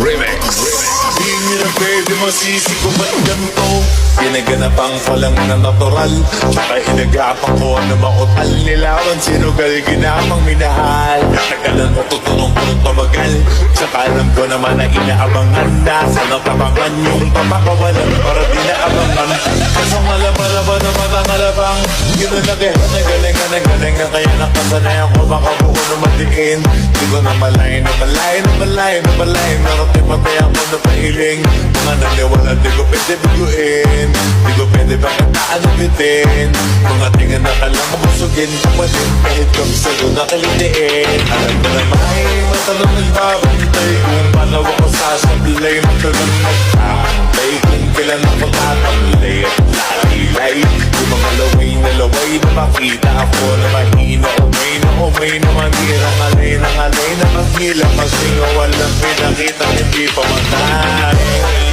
Remix. Di nyo na pwede masisi kung ba't ganito. Ginaganapang palang na natural, tsaka inagapang ko ano makutal. Nilawan sinugal, ginapang minahal. Natagalan mo tutunong kung tumagal, tsaka alam ko naman na inaabangan. Nasa natabangan yung papakawalan para di naabangan. Kasong alaba-laba na matangalabang, ginalakihan na galingan na galingan. Kaya nakasanay ako makabuo na matiin. Di ko na malay na malay na malay na malay. Narating matay ako na pahiling. Mga naniwala di ko pwede biguin, di ko pwede pakataan na bitin. Mga tingan na kalang mabusugin, kapalin kahit kami sa'yo nakalitiin. Alam ko na may matanong nagbabantay kung paano ako sasablay. Matalang magkakantay kung kailan ako tatamlay at lalilay. Yung mga laway na laway na makita ako na mahina. Umay na manirang alay ng alay na maghila. Kasi nga walang pinakita hindi pa matay.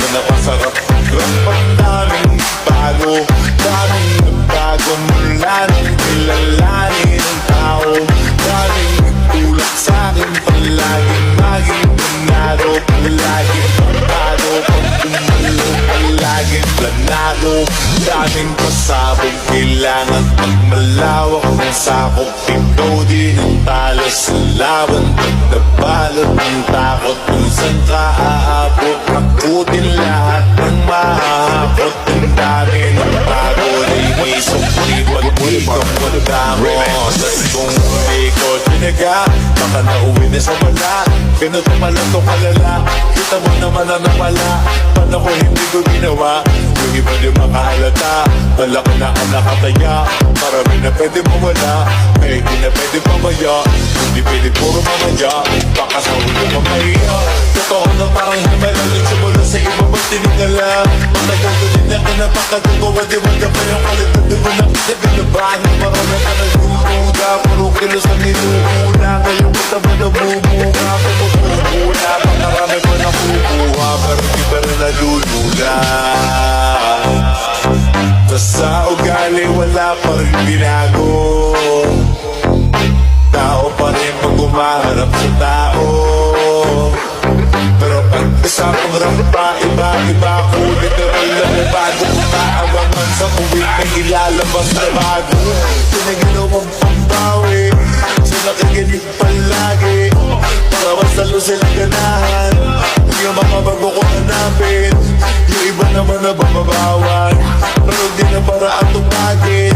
Na napasarap rapang daming bago, daming nagbago mula nang kilalanin ang tao. Daming nagtulak sa'kin palaging maging panalo, palaging pagkado, pag umalo, palaging planado. Daming pasabog, kailangan pagmalawak ng sakop. Ikaw din ang talo sa laban, pagdabalot ng takot. Kung saan ka aabot, nakutin lahat ng mahapot. Ang dami ng pagod ay may sukli, pag-ikot mo damo. Saan kung hindi ko tinaga, baka nauwi na sa wala. Ganito pala to kalala, kita mo naman na nawala. Paano ko hindi ko ginawa, yung iba di makahalata. Talak na ang nakataya, marami na pwede mawala. May di na pwede pamaya, hindi pwede puro mamaya. Baka sa ulo mamaya, totoo na parang himalalit simula sa iba ba't tinigala. Matagal ko din ako napakadugo, di ba na pa yung kalitan. Di ba nakita binabahan, marami ka nagbubuga. Puro kilos ang inuuna, ngayong kita ba nabubuga. Pumubuga, pakarami ko nakukuha, pero di pa rin nalulula. Sa ugali wala pa rin binago, tao pa rin pag umaharap sa tao. Pero pag isapang rampa, iba-iba ko literal na nabago. Kumaabangan sa kuwit na ilalabas na bago. Pinaginawang pambawi, sa nakikinig palagi, para mas lalo silang ganahan. Yung mga bago ko hanapin, yung iba naman na bababawan. Pero di na paraan tumagin,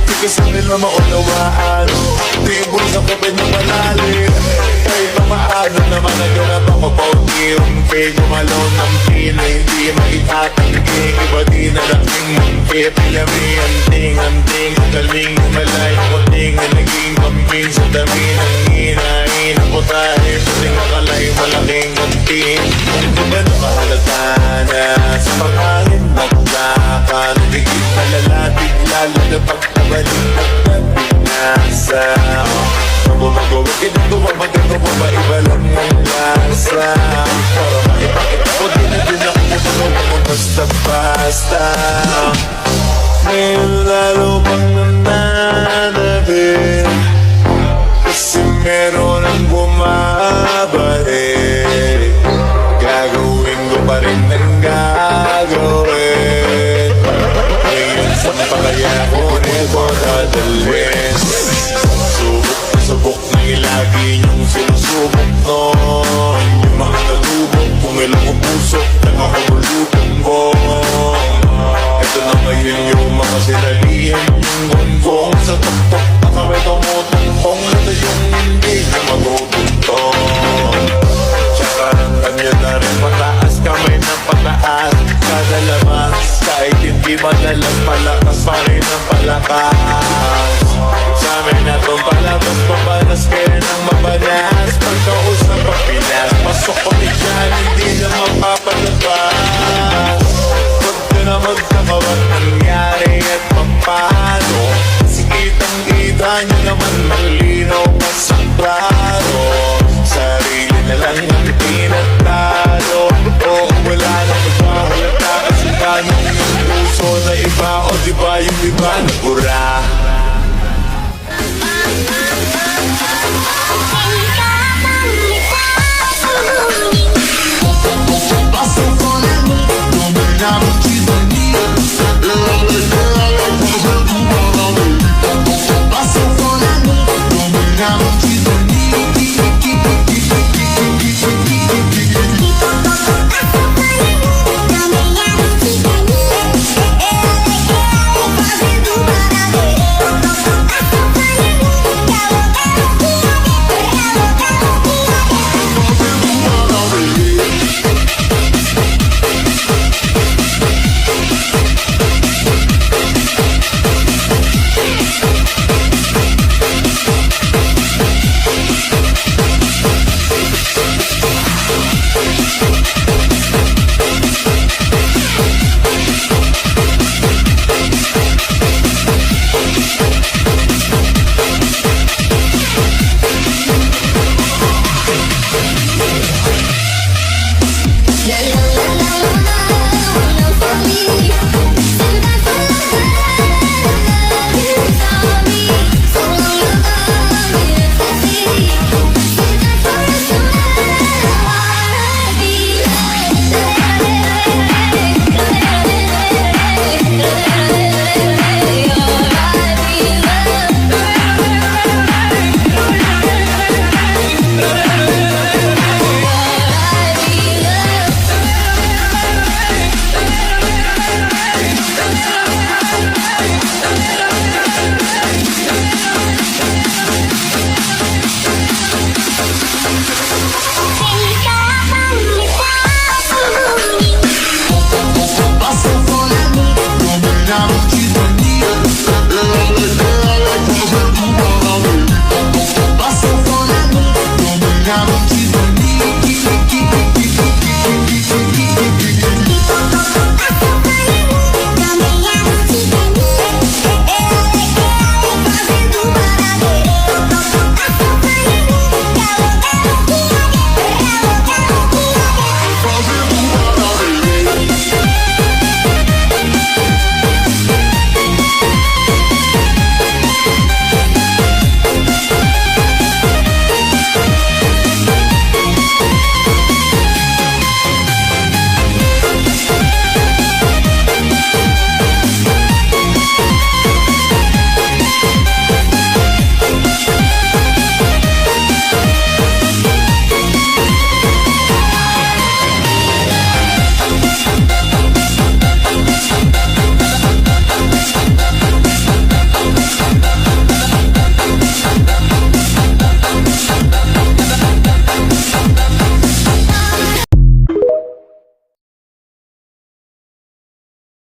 di kasi nila maunawaan. Di yung bulsa ko pa niya malalim, kahit pa maano naman naganap ako paunti-unti. Gumalaw ng pila, hindi maitatanggi. Iba di na laking mungki, pinami anting-anting. Galing malay ko ting na naging kambing sa dami ng hinahin. Ako tayo, puting makalay malaking kantin. Kung ba nakahalata na sa pangangin naglaka, nagiging malalatig lalo na pagtabalik at nabinasa. Magawag kinagawa, magagawa ba iba lang ang lasa. Para maipakita ko din na din ako magawa mo basta-basta. Ngayon lalo pang nananabik, kasi meron ang bumabalik. Gagawin ko pa rin ang gagawin. Ngayon saan pa kaya kunin ko dadalhin? Subok na ilagi niyong sinusubok nun. Yung mga nalubog, kung ilang ko puso, nakakabulubong ko. Ito na ngayon yung mga sinalihan, yung gonggong sa tuktok. Nakaway tumutumpong na yung hindi na maguguntong. Tsaka ng kanya na rin pataas, kamay na pataas. Kada labas, kahit hindi madalas, palakas pa rin ang palakas. Sa amin na itong palabas, pabalas kaya nang mabalas. Pagkausap ang Pinas, pasok ko ni dyan, hindi na mapapalabas. Huwag ka na magkakawat nangyari at pampano. Kasi kitang-kita nyo naman malinaw masakla.